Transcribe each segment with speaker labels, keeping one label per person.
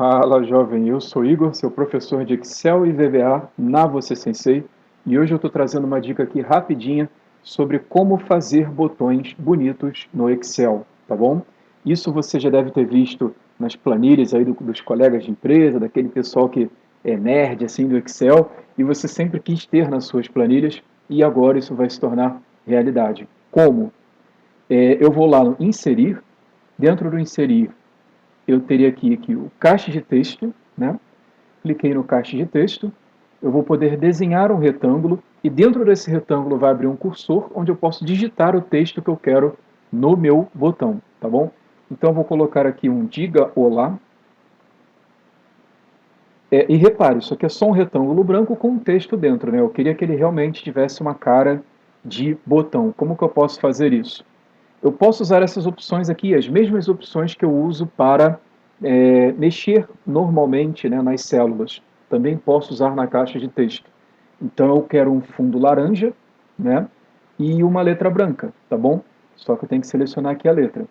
Speaker 1: Fala, jovem. Eu sou Igor, seu professor de Excel e VBA na Você Sensei, e hoje eu estou trazendo uma dica aqui rapidinha sobre como fazer botões bonitos no Excel, tá bom? Isso você já deve ter visto nas planilhas aí dos colegas de empresa, daquele pessoal que é nerd assim do Excel, e você sempre quis ter nas suas planilhas, e agora isso vai se tornar realidade. Como? Eu vou lá no Inserir, dentro do Inserir eu teria aqui o caixa de texto, né? Cliquei no caixa de texto, eu vou poder desenhar um retângulo e dentro desse retângulo vai abrir um cursor onde eu posso digitar o texto que eu quero no meu botão, tá bom? Então eu vou colocar aqui um diga olá. E repare, isso aqui é só um retângulo branco com um texto dentro, né? Eu queria que ele realmente tivesse uma cara de botão. Como que eu posso fazer isso? Eu posso usar essas opções aqui, as mesmas opções que eu uso para mexer normalmente, né, nas células. Também posso usar na caixa de texto. Então eu quero um fundo laranja, né, e uma letra branca, tá bom? Só que eu tenho que selecionar aqui a letra.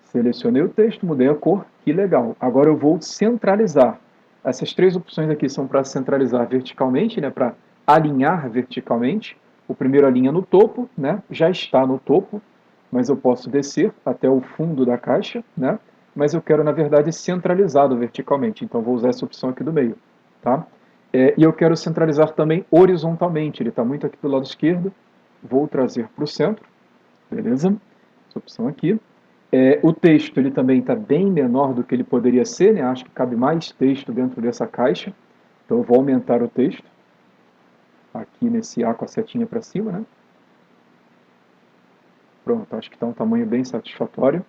Speaker 1: Selecionei o texto, mudei a cor, que legal. Agora eu vou centralizar. Essas três opções aqui são para centralizar verticalmente, né, para alinhar verticalmente. O primeiro alinha no topo, né, já está no topo, mas eu posso descer até o fundo da caixa, né, mas eu quero, na verdade, centralizado verticalmente. Então vou usar essa opção aqui do meio. Tá? E eu quero centralizar também horizontalmente. Ele está muito aqui do lado esquerdo. Vou trazer para o centro. Beleza? Essa opção aqui. O texto ele também está bem menor do que ele poderia ser, né? Acho que cabe mais texto dentro dessa caixa. Então eu vou aumentar o texto. Aqui nesse A com a setinha para cima, né? Pronto, acho que está um tamanho bem satisfatório.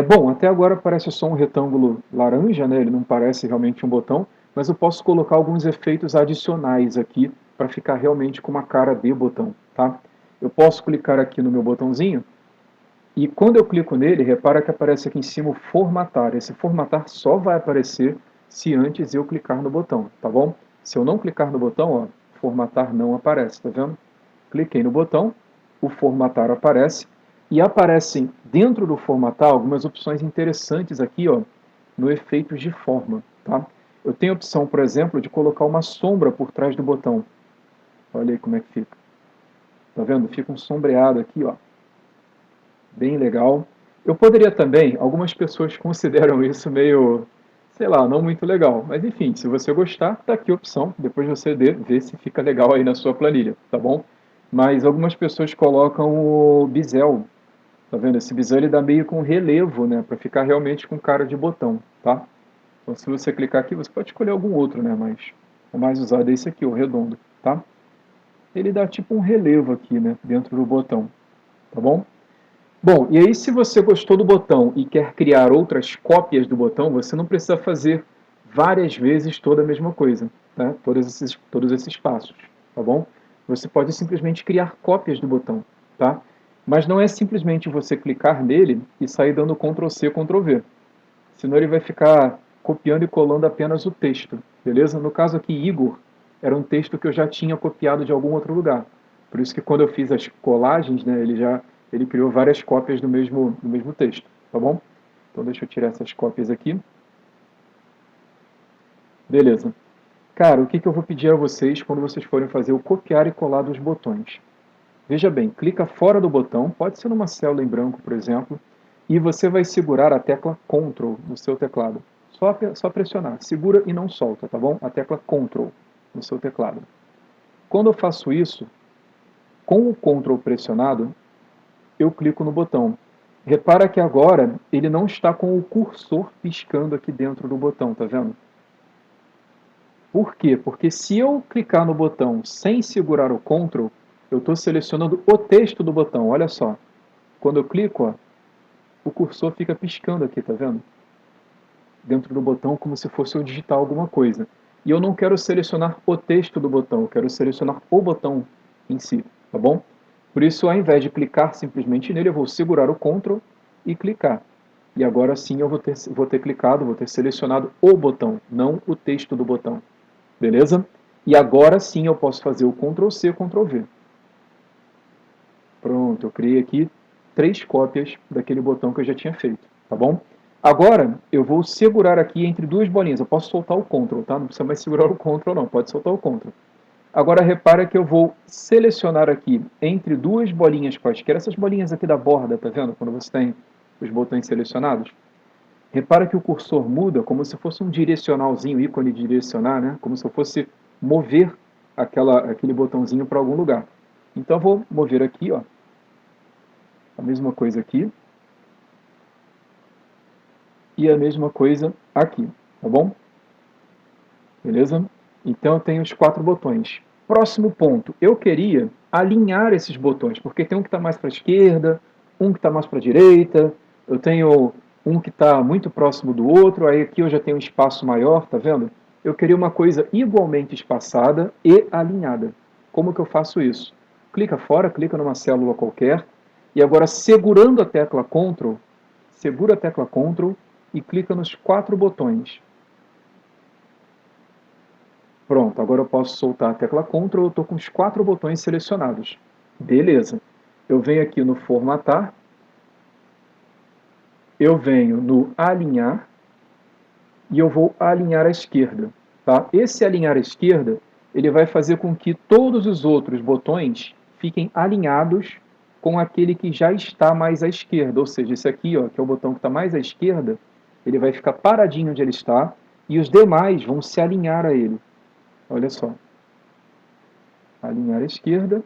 Speaker 1: Bom, até agora parece só um retângulo laranja, né? Ele não parece realmente um botão, mas eu posso colocar alguns efeitos adicionais aqui para ficar realmente com uma cara de botão, tá? Eu posso clicar aqui no meu botãozinho e quando eu clico nele, repara que aparece aqui em cima o formatar. Esse formatar só vai aparecer se antes eu clicar no botão, tá bom? Se eu não clicar no botão, ó, formatar não aparece, tá vendo? Cliquei no botão, o formatar aparece, e aparecem dentro do formatar algumas opções interessantes aqui, ó, no efeitos de forma, tá? Eu tenho a opção, por exemplo, de colocar uma sombra por trás do botão. Olha aí como é que fica. Tá vendo? Fica um sombreado aqui, ó. Bem legal. Eu poderia também, algumas pessoas consideram isso meio, sei lá, não muito legal. Mas enfim, se você gostar, tá aqui a opção. Depois você vê se fica legal aí na sua planilha, tá bom? Mas algumas pessoas colocam o bisel. Tá vendo? Esse bisel ele dá meio com relevo, né? Para ficar realmente com cara de botão, tá? Então se você clicar aqui, você pode escolher algum outro, né? Mas o mais usado é esse aqui, o redondo, tá? Ele dá tipo um relevo aqui, né? Dentro do botão, tá bom? Bom, e aí se você gostou do botão e quer criar outras cópias do botão, você não precisa fazer várias vezes toda a mesma coisa, tá? Todos esses passos, tá bom? Você pode simplesmente criar cópias do botão, tá? Mas não é simplesmente você clicar nele e sair dando Ctrl C, Ctrl V. Senão ele vai ficar copiando e colando apenas o texto, beleza? No caso aqui, Igor, era um texto que eu já tinha copiado de algum outro lugar. Por isso que quando eu fiz as colagens, né, ele criou várias cópias do mesmo texto, tá bom? Então deixa eu tirar essas cópias aqui. Beleza. Cara, o que eu vou pedir a vocês quando vocês forem fazer o copiar e colar dos botões? Veja bem, clica fora do botão, pode ser numa célula em branco, por exemplo, e você vai segurar a tecla Ctrl no seu teclado. Só pressionar, segura e não solta, tá bom? A tecla Ctrl no seu teclado. Quando eu faço isso, com o Ctrl pressionado, eu clico no botão. Repara que agora ele não está com o cursor piscando aqui dentro do botão, tá vendo? Por quê? Porque se eu clicar no botão sem segurar o Ctrl, eu estou selecionando o texto do botão, olha só. Quando eu clico, ó, o cursor fica piscando aqui, tá vendo? Dentro do botão, como se fosse eu digitar alguma coisa. E eu não quero selecionar o texto do botão, eu quero selecionar o botão em si, tá bom? Por isso, ao invés de clicar simplesmente nele, eu vou segurar o Ctrl e clicar. E agora sim eu vou ter clicado, vou ter selecionado o botão, não o texto do botão. Beleza? E agora sim eu posso fazer o Ctrl C, Ctrl V. Pronto, eu criei aqui 3 cópias daquele botão que eu já tinha feito, tá bom? Agora, eu vou segurar aqui entre duas bolinhas. Eu posso soltar o Ctrl, tá? Não precisa mais segurar o Ctrl, não. Pode soltar o Ctrl. Agora, repara que eu vou selecionar aqui entre duas bolinhas quaisquer. Essas bolinhas aqui da borda, tá vendo? Quando você tem os botões selecionados. Repara que o cursor muda como se fosse um direcionalzinho, ícone de direcionar, né? Como se eu fosse mover aquele botãozinho para algum lugar. Então, eu vou mover aqui, ó. A mesma coisa aqui. E a mesma coisa aqui, tá bom? Beleza? Então eu tenho os 4 botões. Próximo ponto, eu queria alinhar esses botões, porque tem um que está mais para a esquerda, um que está mais para a direita, eu tenho um que está muito próximo do outro, aí aqui eu já tenho um espaço maior, tá vendo? Eu queria uma coisa igualmente espaçada e alinhada. Como que eu faço isso? Clica fora, clica numa célula qualquer, e agora segurando a tecla Ctrl, segura a tecla Ctrl e clica nos 4 botões. Pronto, agora eu posso soltar a tecla Ctrl, eu estou com os 4 botões selecionados. Beleza. Eu venho aqui no Formatar, eu venho no Alinhar, e eu vou alinhar à esquerda. Tá? Esse alinhar à esquerda, ele vai fazer com que todos os outros botões fiquem alinhados com aquele que já está mais à esquerda. Ou seja, esse aqui, ó, que é o botão que está mais à esquerda, ele vai ficar paradinho onde ele está, e os demais vão se alinhar a ele. Olha só. Alinhar à esquerda,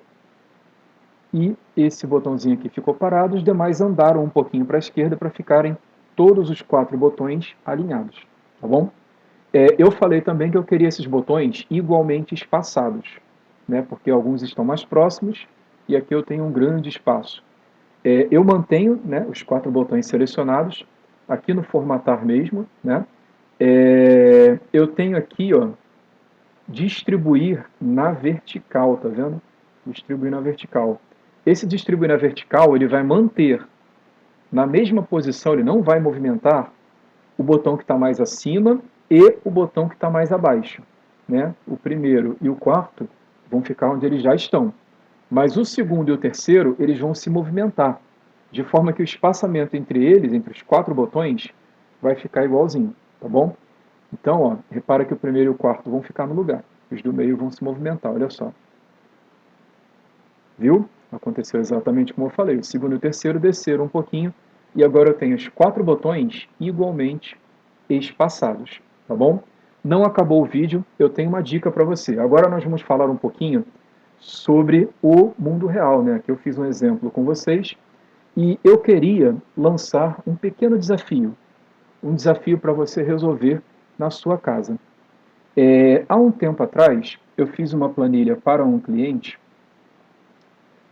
Speaker 1: e esse botãozinho aqui ficou parado, os demais andaram um pouquinho para a esquerda para ficarem todos os 4 botões alinhados, tá bom? Eu falei também que eu queria esses botões igualmente espaçados, né? Porque alguns estão mais próximos e aqui eu tenho um grande espaço. Eu mantenho, né, os 4 botões selecionados, aqui no formatar mesmo, né? Eu tenho aqui, ó, distribuir na vertical, tá vendo? Distribuir na vertical. Esse distribuir na vertical, ele vai manter na mesma posição, ele não vai movimentar o botão que está mais acima e o botão que está mais abaixo. Né? O primeiro e o quarto vão ficar onde eles já estão. Mas o segundo e o terceiro, eles vão se movimentar, de forma que o espaçamento entre eles, entre os 4 botões, vai ficar igualzinho, tá bom? Então, ó, repara que o primeiro e o quarto vão ficar no lugar. Os do meio vão se movimentar, olha só. Viu? Aconteceu exatamente como eu falei. O segundo e o terceiro desceram um pouquinho e agora eu tenho os 4 botões igualmente espaçados, tá bom? Não acabou o vídeo, eu tenho uma dica para você. Agora nós vamos falar um pouquinho sobre o mundo real, né? Aqui eu fiz um exemplo com vocês e eu queria lançar um desafio para você resolver na sua casa. Há um tempo atrás, eu fiz uma planilha para um cliente.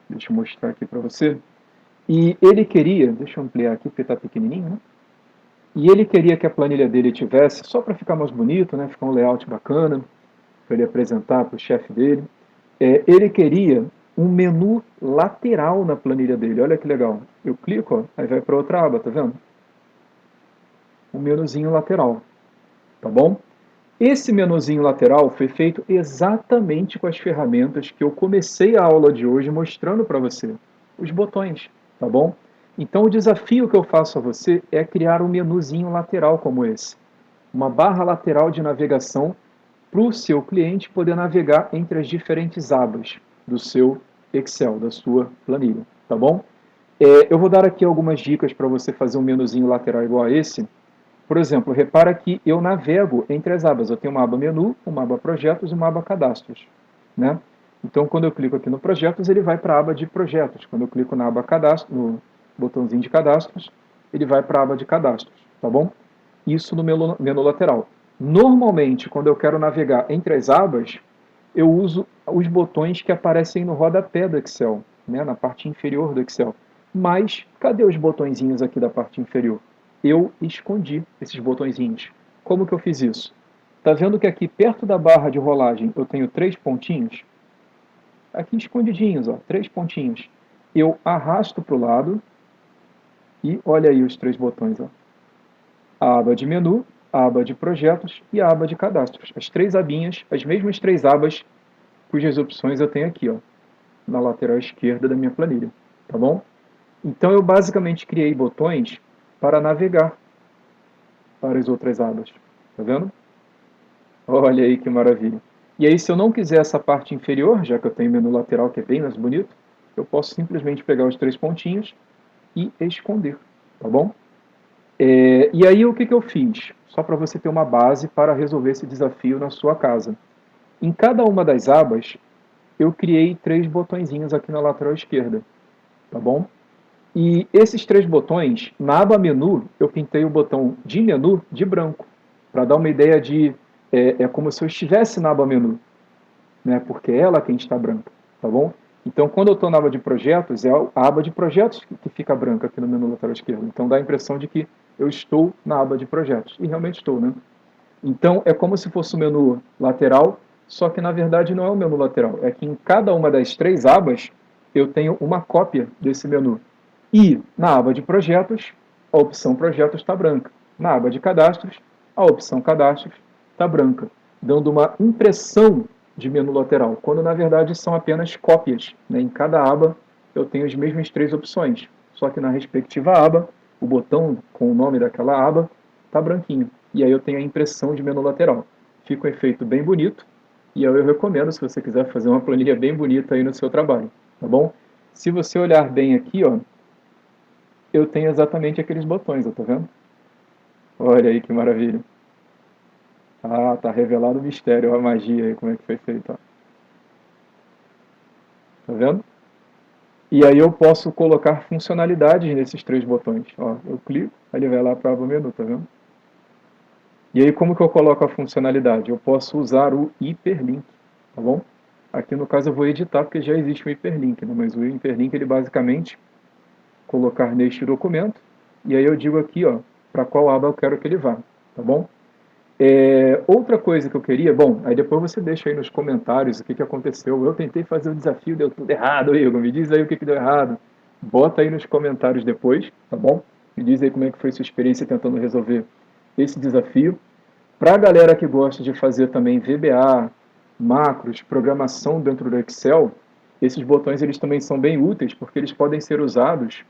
Speaker 1: Deixa eu mostrar aqui para você. E ele queria, deixa eu ampliar aqui porque está pequenininho, né? E ele queria que a planilha dele tivesse, só para ficar mais bonito, né? Ficar um layout bacana, para ele apresentar para o chefe dele. Ele queria um menu lateral na planilha dele. Olha que legal. Eu clico, ó, aí vai para outra aba, tá vendo? Um menuzinho lateral, tá bom? Esse menuzinho lateral foi feito exatamente com as ferramentas que eu comecei a aula de hoje mostrando para você. Os botões, tá bom? Então o desafio que eu faço a você é criar um menuzinho lateral como esse. Uma barra lateral de navegação para o seu cliente poder navegar entre as diferentes abas do seu Excel, da sua planilha, tá bom? Eu vou dar aqui algumas dicas para você fazer um menuzinho lateral igual a esse. Por exemplo, repara que eu navego entre as abas. Eu tenho uma aba menu, uma aba projetos e uma aba cadastros, né? Então, quando eu clico aqui no projetos, ele vai para a aba de projetos. Quando eu clico na aba cadastro, no botãozinho de cadastros, ele vai para a aba de cadastros, tá bom? Isso no menu lateral. Normalmente, quando eu quero navegar entre as abas, eu uso os botões que aparecem no rodapé do Excel, né, na parte inferior do Excel. Mas, cadê os botõezinhos aqui da parte inferior? Eu escondi esses botõezinhos. Como que eu fiz isso? Está vendo que aqui perto da barra de rolagem eu tenho 3 pontinhos? Aqui escondidinhos, ó, 3 pontinhos. Eu arrasto para o lado e olha aí os 3 botões. Ó. A aba de menu, a aba de projetos e a aba de cadastros. As 3 abinhas, as mesmas 3 abas cujas opções eu tenho aqui, ó, na lateral esquerda da minha planilha, tá bom? Então eu basicamente criei botões para navegar. para as outras abas. Tá vendo? Olha aí que maravilha. E aí, se eu não quiser essa parte inferior, já que eu tenho menu lateral que é bem mais bonito, eu posso simplesmente pegar os 3 pontinhos e esconder, tá bom? E aí, o que eu fiz? Só para você ter uma base para resolver esse desafio na sua casa. Em cada uma das abas, eu criei 3 botõezinhos aqui na lateral esquerda, tá bom? E esses 3 botões, na aba menu, eu pintei o botão de menu de branco, para dar uma ideia de... É como se eu estivesse na aba menu, né? Porque é ela quem está branca, tá bom? Então, quando eu estou na aba de projetos, é a aba de projetos que fica branca aqui no menu lateral esquerdo. Então, dá a impressão de que eu estou na aba de projetos. E realmente estou, né? Então, é como se fosse o menu lateral, só que, na verdade, não é o menu lateral. É que em cada uma das 3 abas, eu tenho uma cópia desse menu. E, na aba de projetos, a opção projetos está branca. Na aba de cadastros, a opção cadastros está branca, dando uma impressão de menu lateral, quando na verdade são apenas cópias, né? Em cada aba eu tenho as mesmas 3 opções, só que na respectiva aba, o botão com o nome daquela aba está branquinho, e aí eu tenho a impressão de menu lateral. Fica um efeito bem bonito, e eu recomendo se você quiser fazer uma planilha bem bonita aí no seu trabalho, tá bom? Se você olhar bem aqui, ó, eu tenho exatamente aqueles botões, ó, tá vendo? Olha aí que maravilha. Ah, tá revelado o mistério, a magia aí, como é que foi feito, ó. Tá vendo? E aí eu posso colocar funcionalidades nesses 3 botões. Ó, eu clico, aí ele vai lá para o menu, tá vendo? E aí como que eu coloco a funcionalidade? Eu posso usar o hiperlink, tá bom? Aqui no caso eu vou editar porque já existe um hiperlink, né? Mas o hiperlink ele basicamente colocar neste documento, e aí eu digo aqui, ó, para qual aba eu quero que ele vá, tá bom? Outra coisa que eu queria, bom, aí depois você deixa aí nos comentários o que aconteceu. Eu tentei fazer o desafio, deu tudo errado, Igor. Me diz aí o que deu errado. Bota aí nos comentários depois, tá bom? Me diz aí como é que foi sua experiência tentando resolver esse desafio. Para a galera que gosta de fazer também VBA, macros, programação dentro do Excel, esses botões eles também são bem úteis porque eles podem ser usados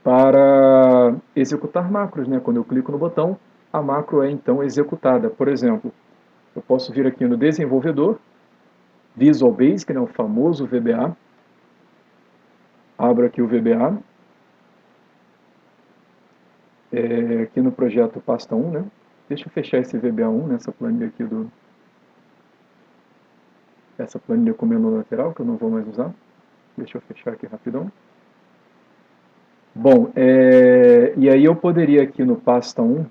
Speaker 1: para executar macros, né? Quando eu clico no botão, a macro é então executada. Por exemplo, eu posso vir aqui no desenvolvedor, Visual Basic, né, o famoso VBA, abro aqui o VBA, aqui no projeto pasta 1, né? Deixa eu fechar esse VBA1 nessa planilha aqui essa planilha com menu lateral, que eu não vou mais usar. Deixa eu fechar aqui rapidão. Bom, e aí eu poderia aqui no pasta 1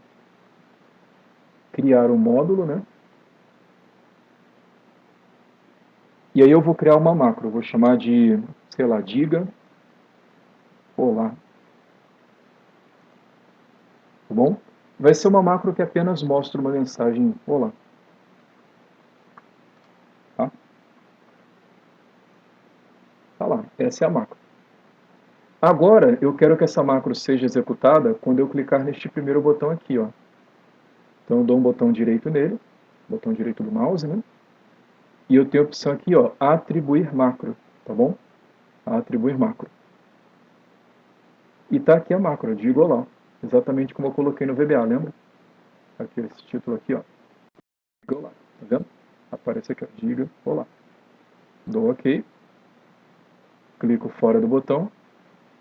Speaker 1: criar um módulo, né? E aí eu vou criar uma macro, vou chamar de, sei lá, diga olá, tá bom? Vai ser uma macro que apenas mostra uma mensagem olá, tá? Tá lá, essa é a macro. Agora, eu quero que essa macro seja executada quando eu clicar neste primeiro botão aqui, ó. Então eu dou um botão direito nele, botão direito do mouse, né? E eu tenho a opção aqui, ó, atribuir macro, tá bom? Atribuir macro. E tá aqui a macro, diga olá, exatamente como eu coloquei no VBA, lembra? Aqui, esse título aqui, ó, diga olá, tá vendo? Aparece aqui, ó, diga olá. Dou OK, clico fora do botão,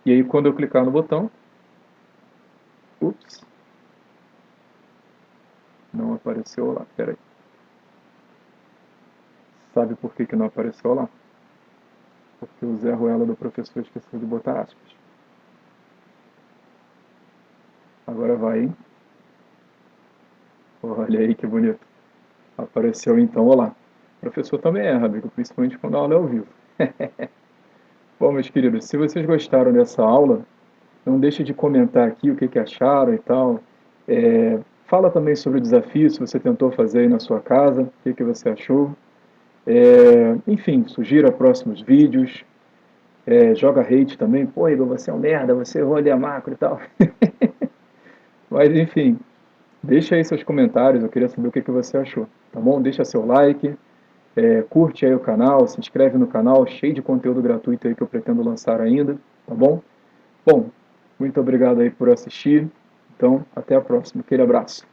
Speaker 1: e aí quando eu clicar no botão, ups, não apareceu lá, peraí. Sabe por que não apareceu lá? Porque o Zé Ruela do professor esqueceu de botar aspas. Agora vai, hein? Olha aí que bonito. Apareceu então, olá. O professor também erra, amigo, principalmente quando a aula é ao vivo. Bom, meus queridos, se vocês gostaram dessa aula, não deixe de comentar aqui o que acharam e tal. Fala também sobre o desafio, se você tentou fazer aí na sua casa, o que você achou. Enfim, sugira próximos vídeos. Joga hate também. Pô, Igor, você é um merda, você errou ali a macro e tal. Mas, enfim, deixa aí seus comentários, eu queria saber o que você achou, tá bom? Deixa seu like, curte aí o canal, se inscreve no canal, cheio de conteúdo gratuito aí que eu pretendo lançar ainda, tá bom? Bom, muito obrigado aí por assistir, então até a próxima, aquele abraço.